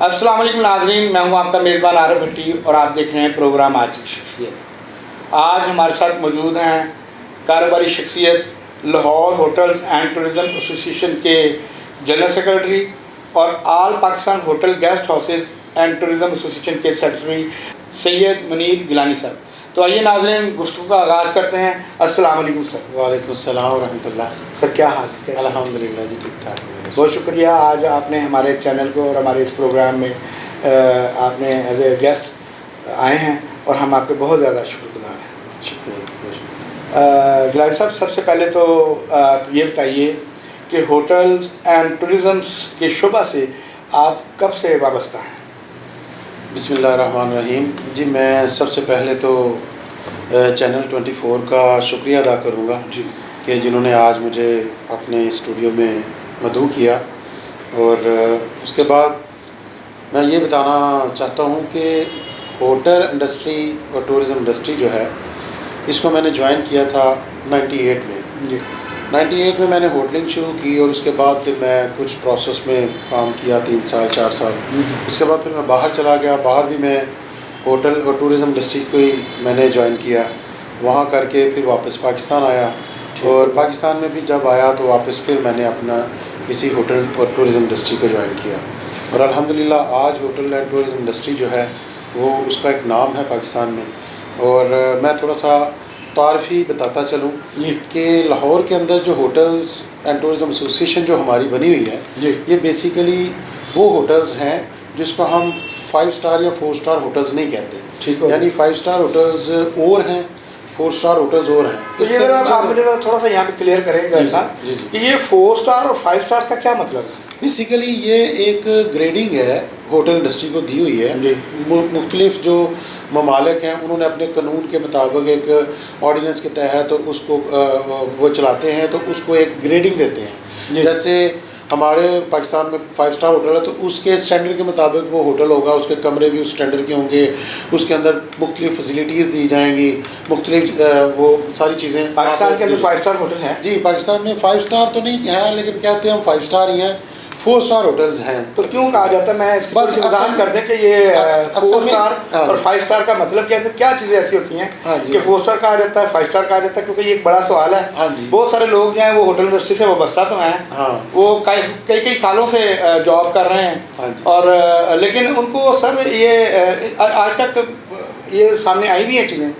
अस्सलाम वालेकुम नाज़रीन, मैं हूं आपका मेज़बान आरिफ भट्टी और आप देख रहे हैं प्रोग्राम आज की शख्सियत। आज हमारे साथ मौजूद हैं कारोबारी शख्सियत Lahore hotels and tourism association के जनरल सेक्रेटरी और all Pakistan hotel guest houses and tourism association के सेक्रेटरी सैयद मुनीर गिलानी साहब। तो आइए नाज़रीन, गुफ्तगू का आगाज़ करते हैं। अस्सलाम वालेकुम सर। वालेकुम अस्सलाम व रहमतुल्लाह। सर क्या हाल है? अल्हम्दुलिल्लाह जी, ठीक ठाक है। बहुत शुक्रिया, आज आपने हमारे चैनल को और हमारे इस प्रोग्राम में आपने एज ए गेस्ट आए हैं और हम आपके बहुत ज़्यादा शुक्रगुजार हैं। शुक्रिया। गिलानी साहब, सबसे पहले तो ये बताइए कि होटल्स एंड टूरिज़म के शुबा से आप कब से वाबस्ता हैं? बिस्मिल्लाहिर्रहमानिर्रहीम। जी, मैं सबसे पहले तो चैनल 24 का शुक्रिया अदा करूँगा जी कि जिन्होंने आज मुझे अपने स्टूडियो में मदऊ किया। और उसके बाद मैं ये बताना चाहता हूँ कि होटल इंडस्ट्री और टूरिज़म इंडस्ट्री जो है, इसको मैंने ज्वाइन किया था 98 में। जी 98 में मैंने होटलिंग शुरू की और उसके बाद फिर मैं कुछ प्रोसेस में काम किया 3 साल 4 साल। उसके बाद फिर मैं बाहर चला गया। बाहर भी मैं होटल और टूरिज़म इंडस्ट्री को ही मैंने ज्वाइन किया। वहाँ करके फिर वापस पाकिस्तान आया और पाकिस्तान में भी जब आया तो वापस फिर मैंने अपना इसी होटल और टूरिज़म इंडस्ट्री को ज्वाइन किया। और अल्हम्दुलिल्लाह आज होटल एंड टूरिज़म इंडस्ट्री जो है वो उसका एक नाम है पाकिस्तान में। और मैं थोड़ा सा तारफ़ी बताता चलूँ कि लाहौर के अंदर जो होटल्स एंड टूरिज़म एसोसिएशन जो हमारी बनी हुई है, ये बेसिकली वो होटल्स हैं जिसको हम 5 स्टार या 4 स्टार होटल्स नहीं कहते। यानी 5 स्टार होटल्स और हैं, 4 स्टार होटल्स और हैं। तो ये आप मुझे थोड़ा सा यहाँ पे क्लियर करेंगे कि ये 4 स्टार और 5 स्टार का क्या मतलब है? बेसिकली ये एक ग्रेडिंग है, होटल इंडस्ट्री को दी हुई है। मुख्तलिफ जो ममालिक हैं उन्होंने अपने कानून के मुताबिक एक ऑर्डिनेंस के तहत तो उसको वो चलाते हैं, तो उसको एक ग्रेडिंग देते हैं। जैसे हमारे पाकिस्तान में 5 स्टार होटल है तो उसके स्टैंडर्ड के मुताबिक वो होटल होगा, उसके कमरे भी उस स्टैंडर्ड के होंगे, उसके अंदर मुख्तलिफ फैसिलिटीज़ दी जाएंगी, मुख्तलिफ वो सारी चीज़ें। पाकिस्तान के अंदर 5 स्टार होटल है? जी, पाकिस्तान में 5 स्टार तो नहीं है, लेकिन कहते हैं हम 5 स्टार ही हैं, 4 स्टार होटल्स हैं। तो क्यों कहा जाता है? मैं इसकी बस वजाहत कर दें कि ये 4 स्टार और 5 स्टार का मतलब क्या है, क्या चीज़ें ऐसी होती हैं कि 4 स्टार कहा जाता है, 5 स्टार कहा जाता है? क्योंकि ये एक बड़ा सवाल है। बहुत सारे लोग जो हैं वो होटल इंडस्ट्री से वाबस्ता तो हैं, वो कई सालों से जॉब कर रहे हैं, और लेकिन उनको सर ये आज तक ये सामने आई भी हैं चीज़ें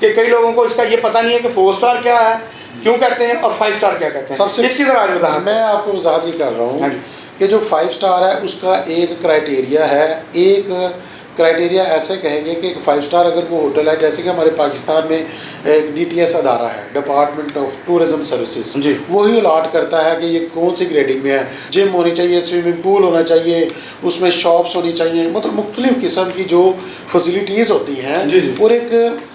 कि कई लोगों को इसका ये पता नहीं है कि 4 स्टार क्या है, क्यों कहते हैं, और 5 स्टार क्या कहते हैं। सबसे इसकी ज़रा वजाहत मैं आपको वजाहत ये कर रहा हूँ कि जो 5 स्टार है उसका एक क्राइटेरिया है। एक क्राइटेरिया ऐसे कहेंगे कि 5 स्टार अगर वो होटल है, जैसे कि हमारे पाकिस्तान में एक DTS अदारा है, डिपार्टमेंट ऑफ टूरिज़म सर्विसेज, वही अलॉट करता है कि ये कौन सी ग्रेडिंग में है। जिम होनी चाहिए, स्विमिंग पूल होना चाहिए, उसमें शॉप्स होनी चाहिए, मतलब मुख्तलिफ किस्म की जो फैसिलिटीज़ होती हैं, और एक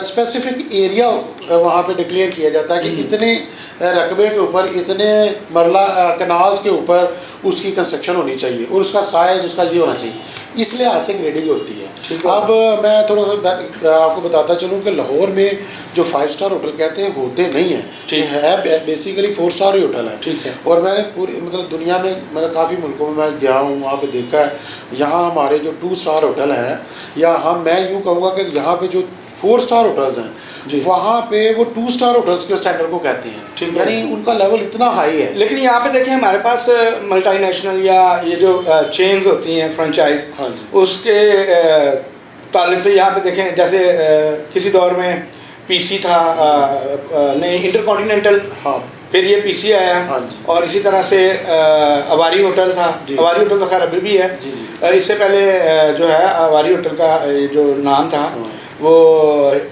स्पेसिफिक एरिया वहाँ पे डिक्लेयर किया जाता है कि इतने रकबे के ऊपर, इतने मरला कनाल्स के ऊपर उसकी कंस्ट्रक्शन होनी चाहिए और उसका साइज़ उसका ये होना चाहिए। इस लिहाज से ग्रेडिंग होती है। अब मैं थोड़ा सा आपको बताता चलूँ कि लाहौर में जो 5 स्टार होटल कहते हैं होते नहीं हैं, है बेसिकली 4 स्टार ही होटल है। और मैंने पूरी मतलब दुनिया में मतलब काफ़ी मुल्कों में मैं गया हूँ, वहाँ पे देखा है। यहाँ हमारे जो 2 स्टार होटल हैं, या मैं यूँ कहूँगा कि यहाँ पे जो 4 स्टार होटल्स हैं, वहाँ पे वो 2 स्टार होटल्स के स्टैंडर्ड को कहते हैं, यानी उनका लेवल इतना हाई है। लेकिन यहाँ पे देखें, हमारे पास मल्टीनेशनल या ये जो चेन्स होती हैं फ्रेंचाइज, उसके ताल्लुक से यहाँ पे देखें, जैसे किसी दौर में PC था, नहीं इंटरकॉन्टिनेंटल, फिर ये PC आया, और इसी तरह से अवारी होटल था। अवारी होटल तो खैर अभी भी है। इससे पहले जो है अवारी होटल का जो नाम था वो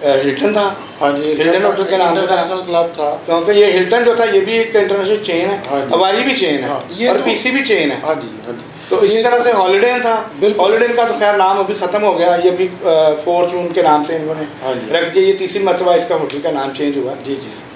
हिल्टन था। हिल्टन होटल के नाम से इंटरनेशनल क्लब था, क्योंकि ये हिल्टन जो था ये भी एक इंटरनेशनल चेन है, अवारी भी चेन है, और PC भी चेन है। तो इसी तरह से हॉलिडे था। हॉलिडे का तो खैर नाम अभी ख़त्म हो गया, ये भी फॉर्चून के नाम से इन्होंने रख दिया। ये तीसरी मरतबा इसका होटल का नाम चेंज हुआ।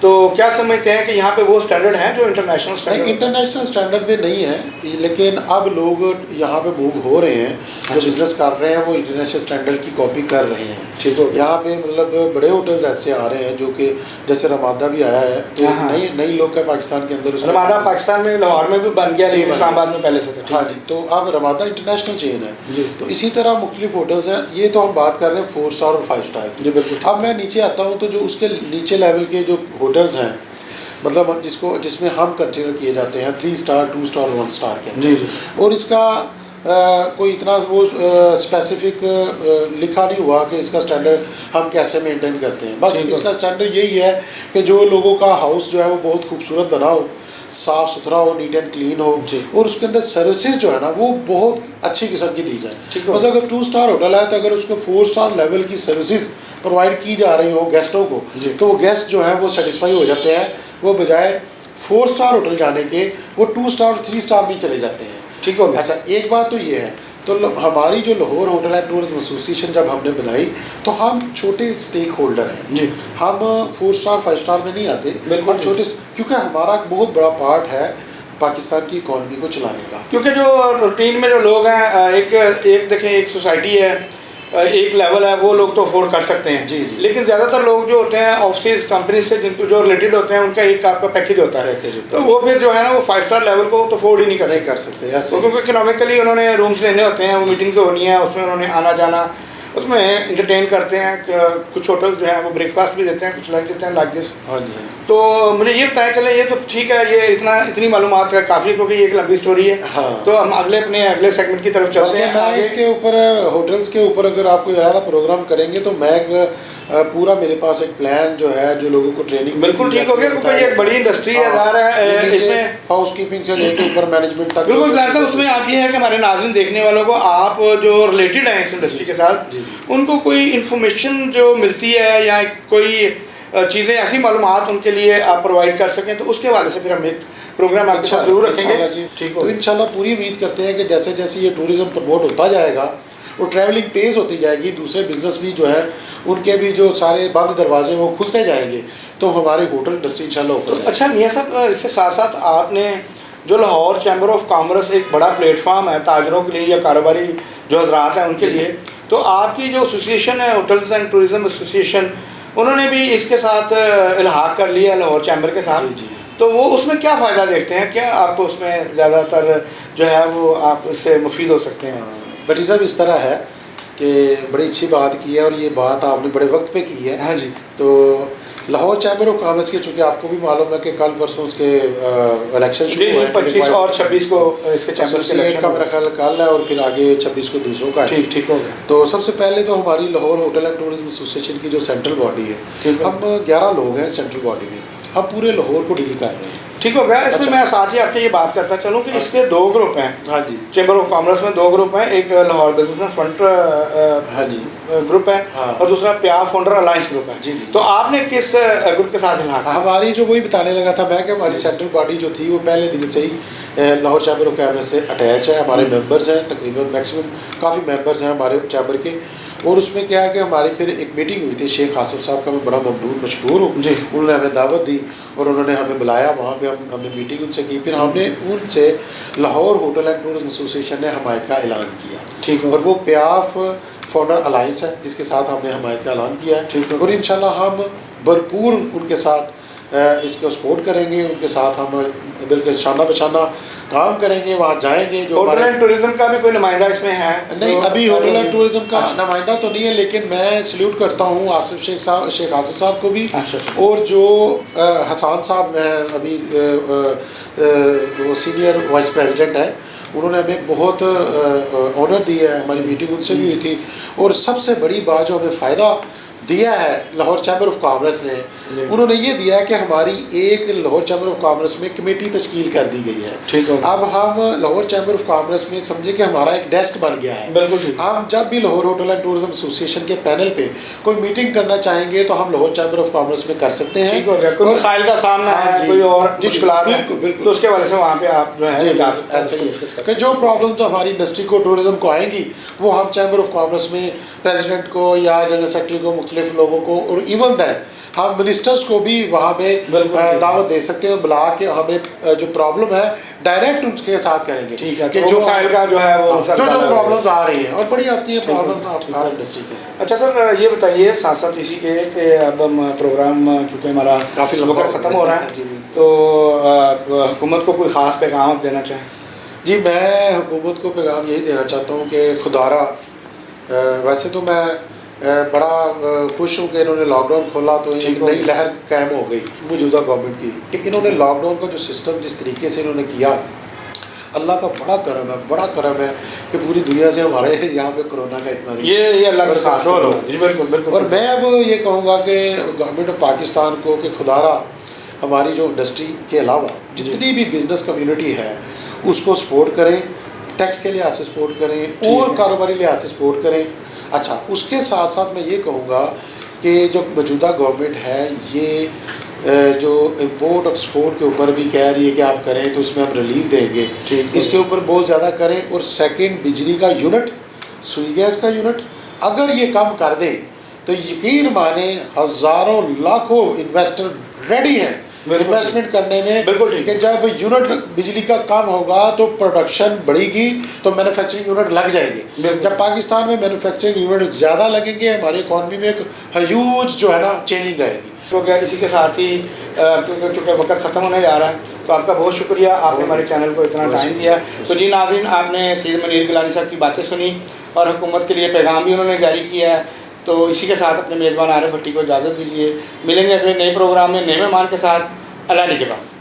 तो क्या समझते हैं कि यहाँ पे वो स्टैंडर्ड हैं जो इंटरनेशनल स्टैंडर्ड? इंटरनेशनल स्टैंडर्ड पे नहीं है, लेकिन अब लोग यहाँ पे मूव हो रहे हैं, जो बिज़नेस कर रहे हैं वो इंटरनेशनल स्टैंडर्ड की कॉपी कर रहे हैं। ठीक है। यहाँ पे मतलब बड़े होटल्स ऐसे आ रहे हैं जो कि जैसे रमादा भी आया है, तो नई लोग है पाकिस्तान के अंदर। रमादा पाकिस्तान में लाहौर में भी बन गया, लेकिन इस्लामाबाद में पहले से था। हाँ जी, तो अब रमादा इंटरनेशनल चेन है। तो इसी तरह मुख्तलिफ होटल्स हैं। ये तो हम बात कर रहे हैं 4 स्टार और 5 स्टार की। जी बिल्कुल। अब मैं नीचे आता हूँ तो जो उसके नीचे लेवल के जो होटल्स हैं, मतलब जिसमें हम कंसिडर किए जाते हैं 3 स्टार, 2 स्टार, 1 स्टार के। जी जी। और इसका कोई इतना वो स्पेसिफिक लिखा नहीं हुआ कि इसका स्टैंडर्ड हम कैसे मेंटेन करते हैं। बस इसका स्टैंडर्ड यही है कि जो लोगों का हाउस जो है वो बहुत खूबसूरत बना हो, साफ़ सुथरा हो, नीट एंड क्लीन हो, और उसके अंदर सर्विसेज जो है ना वो बहुत अच्छी किस्म की दी जाए। बस अगर 2 स्टार होटल है तो अगर उसको 4 स्टार लेवल की सर्विसेज प्रोवाइड की जा रही हो गेस्टों को, तो वो गेस्ट जो है वो सेटिस्फाई हो जाते हैं। वो बजाय 4 स्टार होटल जाने के वो 2 स्टार 3 स्टार में चले जाते हैं। ठीक हो गया। अच्छा, एक बात तो ये है, तो हमारी जो Lahore hotel and tourism association जब हमने बनाई तो हम छोटे स्टेक होल्डर हैं जी। हम 4 स्टार 5 स्टार में नहीं आते, हम छोटे, क्योंकि हमारा बहुत बड़ा पार्ट है पाकिस्तान की इकॉनमी को चलाने का। क्योंकि जो रूटीन में जो लोग हैं, एक देखें, एक सोसाइटी है, एक लेवल है, वो लोग तो अफोर्ड कर सकते हैं जी जी। लेकिन ज़्यादातर लोग जो होते हैं ऑफिस कंपनी से जिनको जो रिलेटेड होते हैं, उनका एक आपका पैकेज होता है, तो वो फिर जो है ना वो 5 स्टार लेवल को तो अफोर्ड ही नहीं कर सकते क्योंकि इकोनॉमिकली उन्होंने रूम्स लेने होते हैं, वो मीटिंग्स होनी है, उसमें उन्होंने आना जाना, उसमें एंटरटेन करते हैं। कुछ होटल्स जो हैं वो ब्रेकफास्ट भी देते हैं, कुछ लंच देते हैं, लाइक दिस। हाँ जी। तो मुझे ये बताया चले, ये तो ठीक है, ये इतनी मालूमात है काफ़ी, क्योंकि ये एक लंबी स्टोरी है। हाँ। तो हम अगले सेगमेंट की तरफ चलते हैं। मैं इसके ऊपर होटल्स के ऊपर अगर आप कोई ज़्यादा प्रोग्राम करेंगे तो मैं पूरा मेरे पास एक प्लान जो है जो लोगों को ट्रेनिंग बिल्कुल ठीक हो गया, क्योंकि ये एक बड़ी इंडस्ट्री है, इसमें हाउस कीपिंग से लेकर ऊपर मैनेजमेंट तक। बिल्कुल प्लान साहब, उसमें आप ये है कि हमारे नाज़रीन देखने वालों को, आप जो रिलेटेड हैं इस इंडस्ट्री के साथ, उनको कोई इन्फॉर्मेशन जो मिलती है या कोई चीज़ें ऐसी मालूमात उनके लिए आप प्रोवाइड कर सकें, तो उसके हवाले से फिर हम एक प्रोग्राम आपके साथ जरूर रखेंगे। ठीक तो इंशाल्लाह पूरी उम्मीद करते हैं कि जैसे जैसे ये टूरिज़्म प्रमोट होता जाएगा और ट्रैवलिंग तेज़ होती जाएगी, दूसरे बिजनेस भी जो है उनके भी जो सारे बंद दरवाजे वो खुलते जाएंगे, तो हमारे होटल इंडस्ट्री इंशाल्लाह ऊपर जाएगी। अच्छा मियां साहब, इसके साथ साथ आपने जो लाहौर चैम्बर ऑफ कॉमर्स एक बड़ा प्लेटफॉर्म है ताजरों के लिए या कारोबारी जो हजरात हैं उनके लिए, तो आपकी जो एसोसिएशन है होटल्स एंड टूरिज़्म एसोसिएशन, उन्होंने भी इसके साथ इल्हाक कर लिया लाहौर चैम्बर के साथ। जी। तो वो उसमें क्या फ़ायदा देखते हैं, क्या आप उसमें ज़्यादातर जो है वो आप इससे मुफीद हो सकते हैं? भट्टी साहब, इस तरह है कि बड़ी अच्छी बात की है और ये बात आपने बड़े वक्त पे की है। हाँ जी। तो लाहौर चैम्बर ऑफ कॉमर्स के, चूँकि आपको भी मालूम है कि कल परसों उसके इलेक्शन शुरू हुए हैं, 25 और 26 को इसके चैम्बर के इलेक्शन का मेरा ख्याल कल है और फिर आगे 26 को दूसरों का है। ठीक हो गया। तो सबसे पहले तो हमारी Lahore hotel and tourism association की जो सेंट्रल बॉडी है, हम 11 लोग हैं सेंट्रल बॉडी में, हम पूरे लाहौर को डील कर रहे हैं। ठीक हो गया। इसमें मैं साथ ही आपके ये बात करता चलूँ कि इसके 2 ग्रुप हैं। हाँ जी। चैम्बर ऑफ कॉमर्स में 2 ग्रुप हैं, एक लाहौर बिजनेस फ्रंट हाँ जी ग्रुप है, हाँ। और दूसरा प्यार फाउंडर अलायंस ग्रुप है। जी। तो आपने किस ग्रुप के साथ इल्हाक? हमारी जो वही बताने लगा था मैं कि हमारी सेंट्रल बॉडी जो थी वो पहले दिन से ही लाहौर चैम्बर ऑफ कॉमर्स से अटैच है। हमारे मेंबर्स हैं, तकरीबन मैक्सिमम काफ़ी मेंबर्स हैं हमारे चैम्बर के। और उसमें क्या है कि हमारी फिर एक मीटिंग हुई थी, शेख आसिफ साहब का मैं बड़ा ममनून मशहूर हूँ, उन्होंने हमें दावत दी और उन्होंने हमें बुलाया, वहाँ पे हमने मीटिंग उनसे की। फिर हमने उनसे Lahore hotel and tourism association ने हमायत का ऐलान किया। ठीक है। और वो प्याफ फाउंडर अलायंस है जिसके साथ हमने हमायत का ऐलान किया है, और इंशाल्लाह हम भरपूर उनके साथ इसको सपोर्ट करेंगे, उनके साथ हम बिल्कुल शाना बशाना काम करेंगे, वहाँ जाएंगे। जो होटल एंड टूरिज्म का भी कोई नुमाइंदा इसमें है? नहीं, अभी होटल एंड टूरिज्म का नुमाइंदा तो नहीं है, लेकिन मैं सल्यूट करता हूँ शेख आसिफ साहब को भी। अच्छा। और जो हसान साहब हैं अभी वो सीनियर वाइस प्रेसिडेंट है, उन्होंने हमें बहुत ऑनर दिया है, हमारी मीटिंग उनसे भी हुई थी। और सबसे बड़ी बात जो हमें फ़ायदा दिया है लाहौर चैम्बर ऑफ कॉमर्स ने, उन्होंने ये दिया है कि हमारी एक लाहौर चैम्बर ऑफ कॉमर्स में कमेटी तश्कील कर दी गई है। ठीक है। अब हम लाहौर चैम्बर ऑफ कॉमर्स में समझे कि हमारा एक डेस्क बन गया है। बिल्कुल। हम जब भी Lahore hotel and tourism association के पैनल पे कोई मीटिंग करना चाहेंगे तो हम लाहौर चैम्बर ऑफ कॉमर्स में कर सकते हैं। कोई मसाइल का सामना है, कोई और मुश्किलात है, बिल्कुल, तो उसके वजह से वहाँ पे आप जो है ऐसे ही कि जो प्रॉब्लम जो हमारी इंडस्ट्री को, टूरिज्म को आएंगी, वो हम चैम्बर ऑफ कॉमर्स में प्रेसिडेंट को या जनरल सेक्रेटरी को, मुख्तलिफ लोगों को, और इवन दैट हम मिनिस्टर्स को भी वहाँ पे दावत दे सकते हैं, बुला के हमें जो प्रॉब्लम है डायरेक्ट उनके साथ करेंगे कि जो का जो है वो जो प्रॉब्लम्स आ रही हैं और बड़ी आती है प्रॉब्लम्स हर इंडस्ट्री के। अच्छा सर, ये बताइए साथ साथ इसी के कि अब हम प्रोग्राम क्योंकि हमारा काफ़ी लंबा ख़त्म हो रहा है तो हुकूमत को कोई ख़ास पैगाम देना चाहें? जी, मैं हुकूमत को पैगाम यही देना चाहता हूँ कि खुदारा वैसे तो मैं बड़ा खुश हूँ कि इन्होंने लॉकडाउन खोला तो एक नई लहर कायम हो गई मौजूदा गवर्नमेंट की कि इन्होंने लॉकडाउन का जो सिस्टम जिस तरीके से इन्होंने किया, अल्लाह का बड़ा करम है कि पूरी दुनिया से हमारे यहाँ पे कोरोना का इतना नहीं, ये अल्लाह का खास रोल हो। जी बिल्कुल बिल्कुल। और मैं अब ये कहूँगा कि गवर्नमेंट ऑफ पाकिस्तान को कि खुदारा हमारी जो इंडस्ट्री के अलावा जितनी भी बिज़नेस कम्युनिटी है उसको सपोर्ट करें, टैक्स के लिहाज से सपोर्ट करें और कारोबारी लिहाज से सपोर्ट करें। अच्छा, उसके साथ साथ मैं ये कहूँगा कि जो मौजूदा गवर्नमेंट है ये जो इम्पोर्ट और एक्सपोर्ट के ऊपर भी कह रही है कि आप करें तो इसमें हम रिलीफ देंगे, इसके ऊपर बहुत ज़्यादा करें। और सेकंड, बिजली का यूनिट, सुई गैस का यूनिट अगर ये कम कर दें तो यकीन माने हज़ारों लाखों इन्वेस्टर रेडी हैं इन्वेस्टमेंट करने में। बिल्कुल कि जब यूनिट बिजली का कम होगा तो प्रोडक्शन बढ़ेगी तो मैन्युफैक्चरिंग यूनिट लग जाएगी। जब पाकिस्तान में मैन्युफैक्चरिंग यूनिट ज़्यादा लगेंगे हमारी इकॉनमी में एक ह्यूज जो है ना चेंजिंग आएगी। तो क्या इसी के साथ ही क्योंकि वक्त ख़त्म होने जा रहा है तो आपका बहुत शुक्रिया, आपने हमारे चैनल को इतना टाइम दिया। तो जी नाज़रीन, आपने सैयद मुनीर गिलानी साहब की बातें सुनी और हुकूमत के लिए पैगाम भी उन्होंने जारी किया है। तो इसी के साथ अपने मेज़बान आरिफ भट्टी को इजाज़त दीजिए। मिलेंगे अगले नए प्रोग्राम में नए मेहमान के साथ। अल्लाह के बाद।